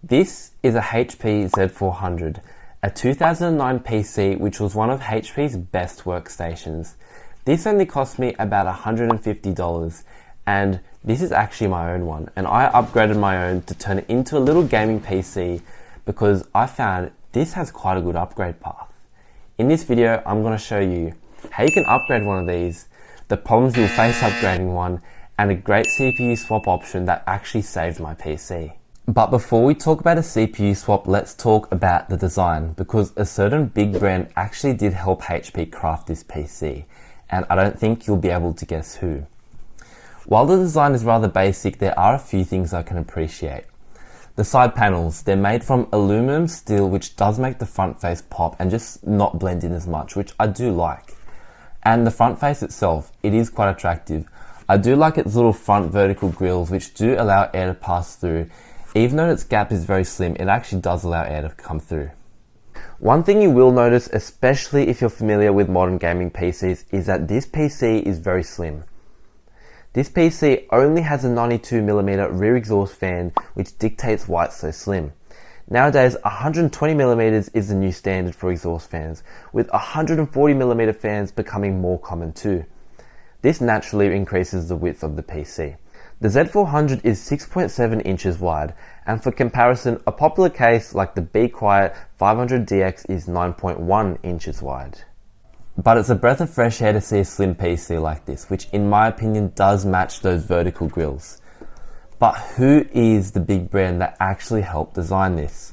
This is a HP Z400, a 2009 PC which was one of HP's best workstations. This only cost me about $150 and this is actually my own one, and I upgraded my own to turn it into a little gaming PC because I found this has quite a good upgrade path. In this video I'm going to show you how you can upgrade one of these, the problems you'll face upgrading one, and a great CPU swap option that actually saved my PC. But before we talk about a CPU swap, let's talk about the design, because a certain big brand actually did help HP craft this PC, and I don't think you'll be able to guess who. While the design is rather basic, there are a few things I can appreciate. The side panels, they're made from aluminum steel, which does make the front face pop and just not blend in as much, which I do like. And the front face itself, it is quite attractive. I do like its little front vertical grills, which do allow air to pass through. Even though its gap is very slim, it actually does allow air to come through. One thing you will notice, especially if you're familiar with modern gaming PCs, is that this PC is very slim. This PC only has a 92mm rear exhaust fan, which dictates why it's so slim. Nowadays, 120mm is the new standard for exhaust fans, with 140mm fans becoming more common too. This naturally increases the width of the PC. The Z400 is 6.7 inches wide, and for comparison, a popular case like the Be Quiet 500DX is 9.1 inches wide. But it's a breath of fresh air to see a slim PC like this, which in my opinion does match those vertical grills. But who is the big brand that actually helped design this?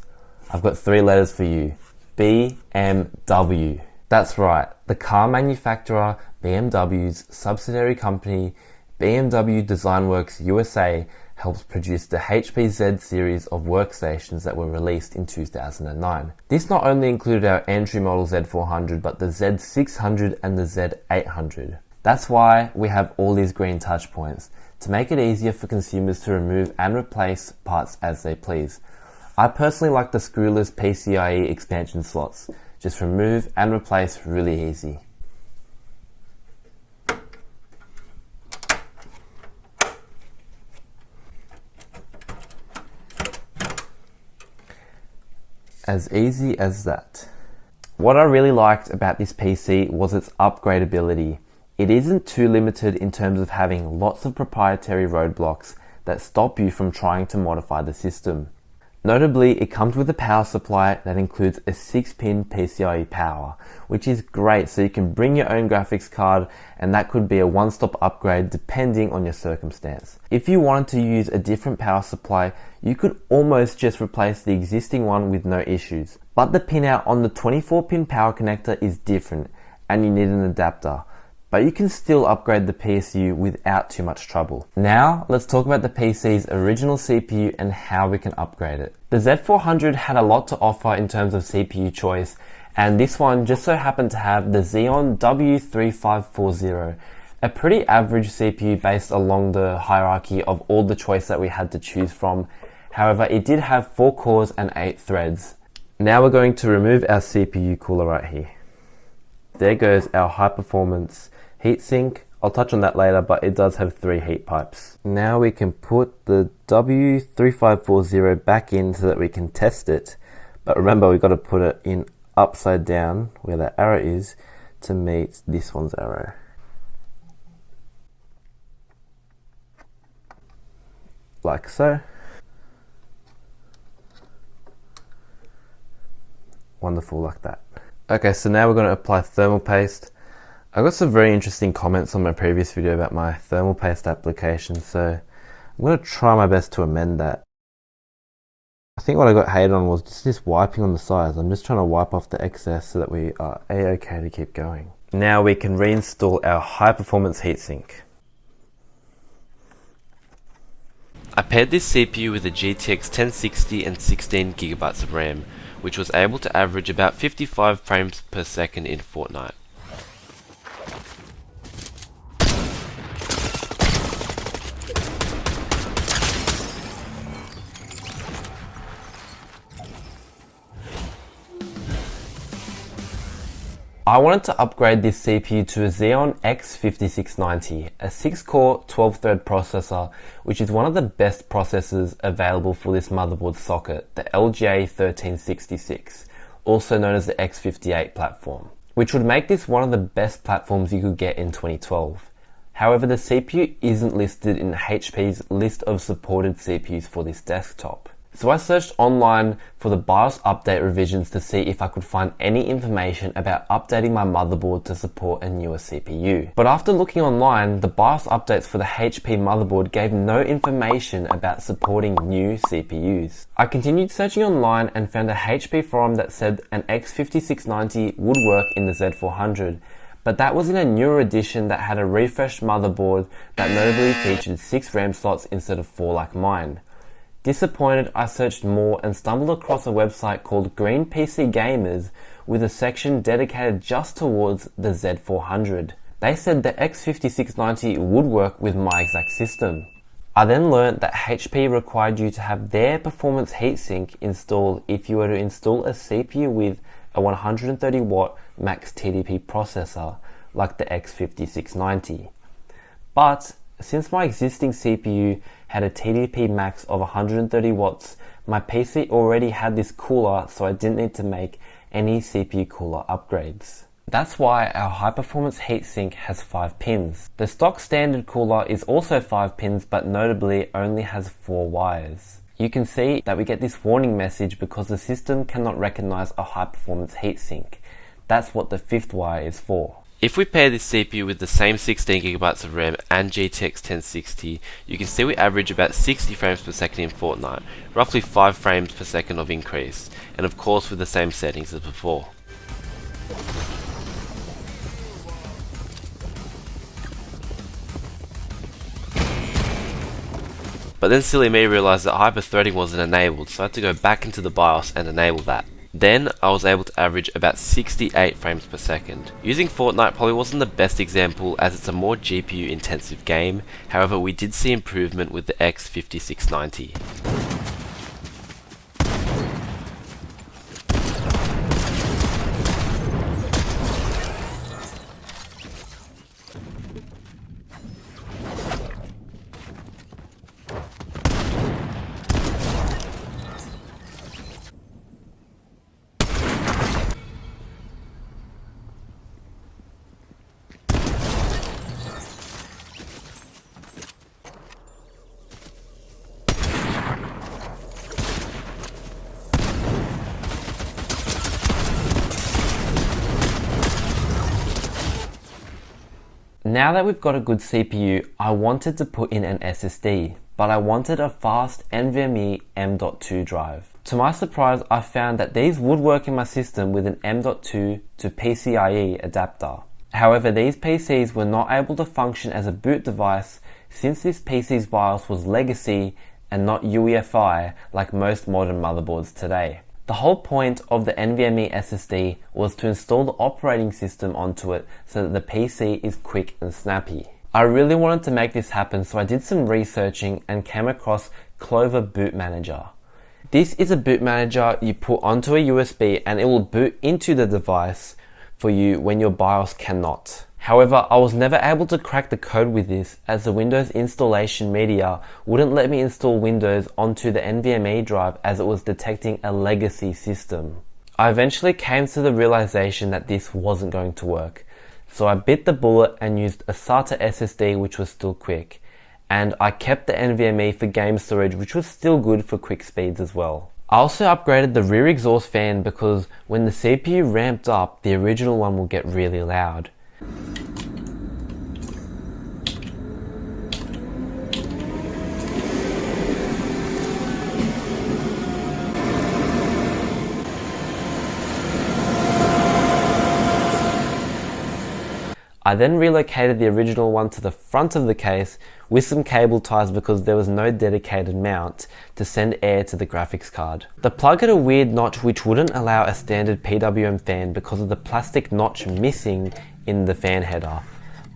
I've got three letters for you. BMW. That's right, the car manufacturer BMW's subsidiary company BMW Design Works USA helps produce the HP Z series of workstations that were released in 2009. This not only included our entry model Z400 but the Z600 and the Z800. That's why we have all these green touch points, to make it easier for consumers to remove and replace parts as they please. I personally like the screwless PCIe expansion slots. Just remove and replace really easy. As easy as that. What I really liked about this PC was its upgradability. It isn't too limited in terms of having lots of proprietary roadblocks that stop you from trying to modify the system. Notably, it comes with a power supply that includes a 6-pin PCIe power, which is great so you can bring your own graphics card, and that could be a one-stop upgrade depending on your circumstance. If you wanted to use a different power supply, you could almost just replace the existing one with no issues. But the pinout on the 24-pin power connector is different, and you need an adapter. But you can still upgrade the PSU without too much trouble. Now, let's talk about the PC's original CPU and how we can upgrade it. The Z400 had a lot to offer in terms of CPU choice, and this one just so happened to have the Xeon W3540, a pretty average CPU based along the hierarchy of all the choice that we had to choose from. However, it did have 4 cores and 8 threads. Now we're going to remove our CPU cooler right here. There goes our high performance heatsink. I'll touch on that later, but it does have 3 heat pipes. Now we can put the W3540 back in so that we can test it. But remember, we've got to put it in upside down where that arrow is to meet this one's arrow. Like so. Wonderful, like that. Okay, so now we're going to apply thermal paste. I got some very interesting comments on my previous video about my thermal paste application, so I'm going to try my best to amend that. I think what I got hated on was just this wiping on the sides. I'm just trying to wipe off the excess so that we are a-okay to keep going. Now we can reinstall our high performance heatsink. I paired this CPU with a GTX 1060 and 16GB of RAM, which was able to average about 55 frames per second in Fortnite. I wanted to upgrade this CPU to a Xeon X5690, a 6-core 12-thread processor, which is one of the best processors available for this motherboard socket, the LGA1366, also known as the X58 platform, which would make this one of the best platforms you could get in 2012. However, the CPU isn't listed in HP's list of supported CPUs for this desktop. So I searched online for the BIOS update revisions to see if I could find any information about updating my motherboard to support a newer CPU. But after looking online, the BIOS updates for the HP motherboard gave no information about supporting new CPUs. I continued searching online and found a HP forum that said an X5690 would work in the Z400, but that was in a newer edition that had a refreshed motherboard that notably featured 6 RAM slots instead of 4 like mine. Disappointed, I searched more and stumbled across a website called Green PC Gamers with a section dedicated just towards the Z400. They said the X5690 would work with my exact system. I then learnt that HP required you to have their performance heatsink installed if you were to install a CPU with a 130 watt max TDP processor like the X5690. But since my existing CPU had a TDP max of 130 watts, my PC already had this cooler, so I didn't need to make any CPU cooler upgrades. That's why our high performance heatsink has 5 pins. The stock standard cooler is also 5 pins, but notably only has 4 wires. You can see that we get this warning message because the system cannot recognize a high performance heatsink. That's what the 5th wire is for. If we pair this CPU with the same 16GB of RAM and GTX 1060, you can see we average about 60 frames per second in Fortnite, roughly 5 frames per second of increase, and of course with the same settings as before. But then silly me realised that hyper-threading wasn't enabled, so I had to go back into the BIOS and enable that. Then I was able to average about 68 frames per second. Using Fortnite probably wasn't the best example as it's a more GPU intensive game, however we did see improvement with the X5690. Now that we've got a good CPU, I wanted to put in an SSD, but I wanted a fast NVMe M.2 drive. To my surprise, I found that these would work in my system with an M.2 to PCIe adapter. However, these PCs were not able to function as a boot device since this PC's BIOS was legacy and not UEFI like most modern motherboards today. The whole point of the NVMe SSD was to install the operating system onto it so that the PC is quick and snappy. I really wanted to make this happen, so I did some researching and came across Clover Boot Manager. This is a boot manager you put onto a USB and it will boot into the device for you when your BIOS cannot. However, I was never able to crack the code with this as the Windows installation media wouldn't let me install Windows onto the NVMe drive as it was detecting a legacy system. I eventually came to the realization that this wasn't going to work, so I bit the bullet and used a SATA SSD which was still quick, and I kept the NVMe for game storage which was still good for quick speeds as well. I also upgraded the rear exhaust fan because when the CPU ramped up, the original one will get really loud. I then relocated the original one to the front of the case with some cable ties because there was no dedicated mount to send air to the graphics card. The plug had a weird notch which wouldn't allow a standard PWM fan because of the plastic notch missing in the fan header.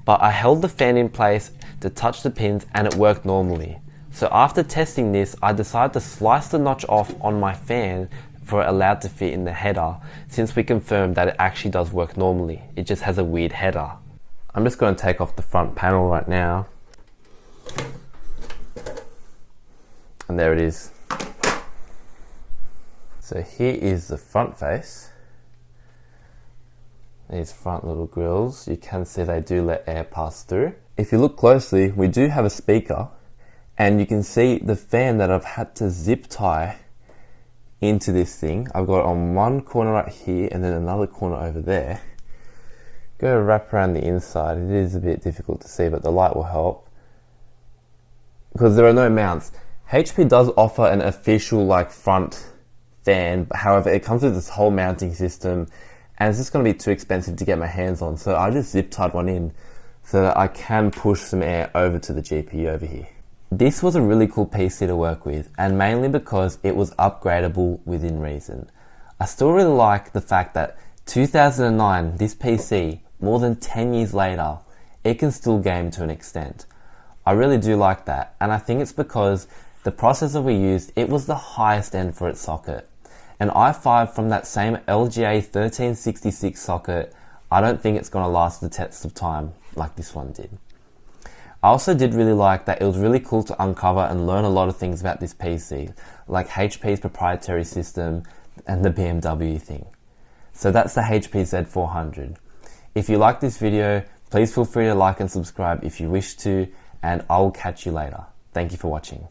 But I held the fan in place to touch the pins and it worked normally. So after testing this, I decided to slice the notch off on my fan for it allowed to fit in the header, since we confirmed that it actually does work normally. It just has a weird header. I'm just going to take off the front panel right now. And there it is. So here is the front face. These front little grills, you can see they do let air pass through. If you look closely, we do have a speaker, and you can see the fan that I've had to zip tie into this thing. I've got it on one corner right here and then another corner over there. Go wrap around the inside. It is a bit difficult to see, but the light will help because there are no mounts. HP does offer an official like front fan, but however it comes with this whole mounting system, and it's just going to be too expensive to get my hands on, so I just zip tied one in so that I can push some air over to the GPU over here. This was a really cool PC to work with, and mainly because it was upgradable within reason. I still really like the fact that 2009, this PC, more than 10 years later, it can still game to an extent. I really do like that, and I think it's because the processor we used, it was the highest end for its socket. An i5 from that same LGA 1366 socket, I don't think it's going to last the test of time like this one did. I also did really like that it was really cool to uncover and learn a lot of things about this PC, like HP's proprietary system and the BMW thing. So that's the HP Z400. If you like this video, please feel free to like and subscribe if you wish to, and I will catch you later. Thank you for watching.